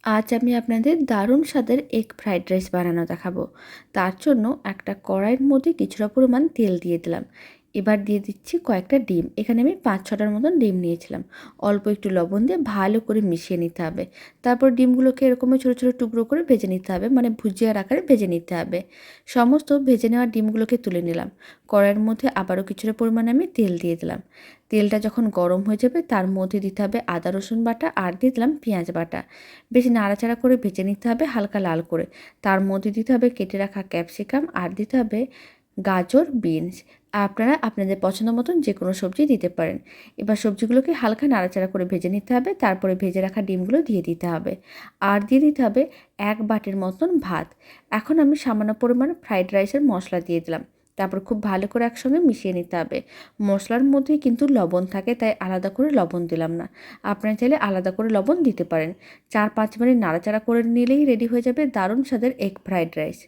আজ আমি আপনাদের দারুণ স্বাদের এগ ফ্রাইড রাইস বানানো দেখাবো। তার জন্য একটা কড়াইয়ের মধ্যে কিছুটা পরিমাণ তেল দিয়ে দিলাম। এবার দিয়ে দিচ্ছি কয়েকটা ডিম। এখানে আমি 5-6টার মতন ডিম নিয়েছিলাম। অল্প একটু লবণ দিয়ে ভালো করে মিশিয়ে নিতে হবে। তারপর ডিমগুলোকে এরকমই ছোটো ছোটো টুকরো করে ভেজে নিতে হবে, মানে ভুজিয়ার আকারে ভেজে নিতে হবে। সমস্ত ভেজে নেওয়া ডিমগুলোকে তুলে নিলাম। কড়াইয়ের মধ্যে আবারও কিছুটা পরিমাণে আমি তেল দিয়ে দিলাম। তেলটা যখন গরম হয়ে যাবে তার মধ্যে দিতে হবে আদা রসুন বাটা, আর দিয়ে দিলাম পেঁয়াজ বাটা। বেশ নাড়াচাড়া করে ভেজে নিতে হবে হালকা লাল করে। তার মধ্যে দিতে হবে কেটে রাখা ক্যাপসিকাম, আর দিতে হবে গাজর, বিনস। আপনারা আপনাদের পছন্দ মতন যে কোনো সবজি দিতে পারেন। এবার সবজিগুলোকে হালকা নাড়াচাড়া করে ভেজে নিতে হবে। তারপরে ভেজে রাখা ডিমগুলো দিয়ে দিতে হবে, আর দিয়ে দিতে হবে 1 বাটির মতন ভাত। এখন আমি সামান্য পরিমাণ ফ্রাইড রাইসের মশলা দিয়ে দিলাম। তারপর খুব ভালো করে একসঙ্গে মিশিয়ে নিতে হবে। মশলার মধ্যেই কিন্তু লবণ থাকে, তাই আলাদা করে লবণ দিলাম না। আপনারা চাইলে আলাদা করে লবণ দিতে পারেন। 4-5 মিনিট নাড়াচাড়া করে নিলেই রেডি হয়ে যাবে দারুণ স্বাদের এগ ফ্রাইড রাইস।